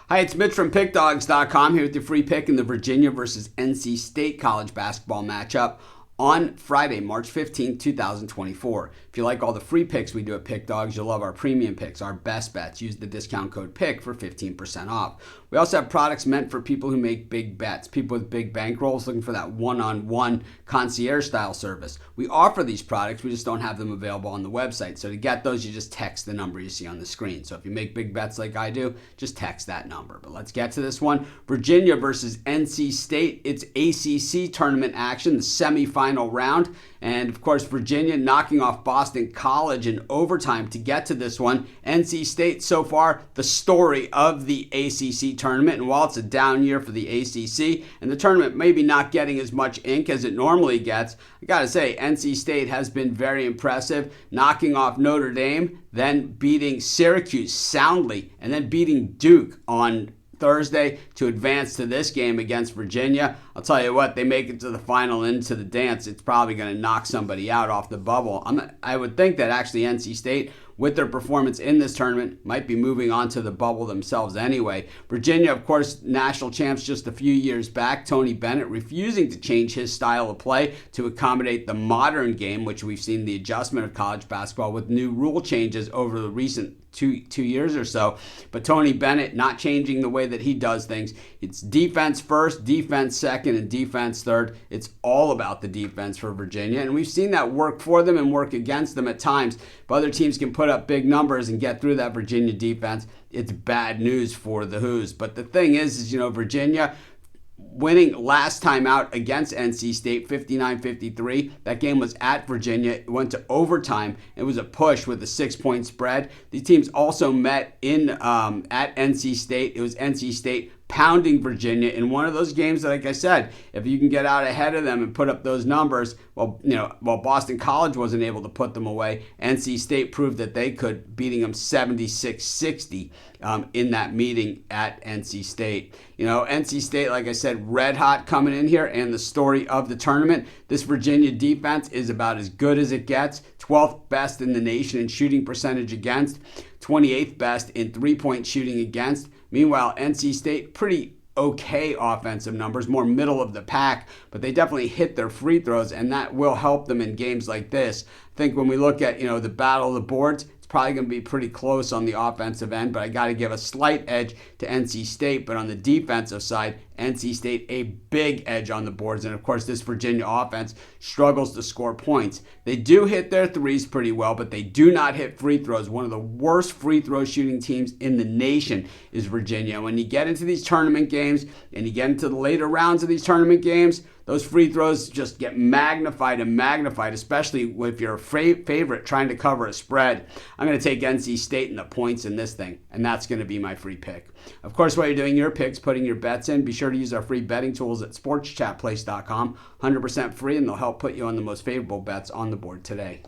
Hi, it's Mitch from Pickdawgz.com here with your free pick in the Virginia versus NC State college basketball matchup on Friday, March 15, 2024. If you like all the free picks we do at Pick Dawgz, you'll love our premium picks, our best bets. Use the discount code PICK for 15% off. We also have products meant for people who make big bets, people with big bankrolls looking for that one-on-one concierge-style service. We offer these products, we just don't have them available on the website. So to get those, you just text the number you see on the screen. So if you make big bets like I do, just text that number. But let's get to this one. Virginia versus NC State. It's ACC tournament action, the semifinal round, and of course Virginia knocking off Boston College in overtime to get to this one. NC State so far the story of the ACC tournament, and while it's a down year for the ACC and the tournament maybe not getting as much ink as it normally gets, I gotta say NC State has been very impressive, knocking off Notre Dame, then beating Syracuse soundly, and then beating Duke on Thursday to advance to this game against Virginia. I'll tell you what, they make it to the final, into the dance, it's probably going to knock somebody out off the bubble. I would think that actually NC State, with their performance in this tournament, might be moving on to the bubble themselves anyway. Virginia, of course, national champs just a few years back. Tony Bennett refusing to change his style of play to accommodate the modern game, which we've seen the adjustment of college basketball with new rule changes over the recent two years or so. But Tony Bennett not changing the way that he does things. It's defense first, defense second, and defense third. It's all about the defense for Virginia, and we've seen that work for them and work against them at times. If other teams can put up big numbers and get through that Virginia defense, it's bad news for the Hoos. But the thing is Virginia winning last time out against NC State 59-53. That game was at Virginia. It went to overtime. It was a push with a 6-point spread. These teams also met in at NC State. It was NC State pounding Virginia in one of those games that, like I said, if you can get out ahead of them and put up those numbers, while Boston College wasn't able to put them away, NC State proved that they could, beating them 76-60 in that meeting at NC State. NC State, like I said, red hot coming in here, and the story of the tournament. This Virginia defense is about as good as it gets. 12th best in the nation in shooting percentage against, 28th best in three-point shooting against. Meanwhile, NC State, pretty okay offensive numbers, more middle of the pack, but they definitely hit their free throws, and that will help them in games like this. I think when we look at, the battle of the boards, it's probably going to be pretty close on the offensive end, but I got to give a slight edge to NC State. But on the defensive side, NC State a big edge on the boards. And of course, this Virginia offense struggles to score points. They do hit their threes pretty well, but they do not hit free throws. One of the worst free throw shooting teams in the nation is Virginia. When you get into these tournament games and you get into the later rounds of these tournament games, those free throws just get magnified and magnified, especially if you're a favorite trying to cover a spread. I'm going to take NC State and the points in this thing, and that's going to be my free pick. Of course, while you're doing your picks, putting your bets in, be sure to use our free betting tools at sportschatplace.com. 100% free, and they'll help put you on the most favorable bets on the board today.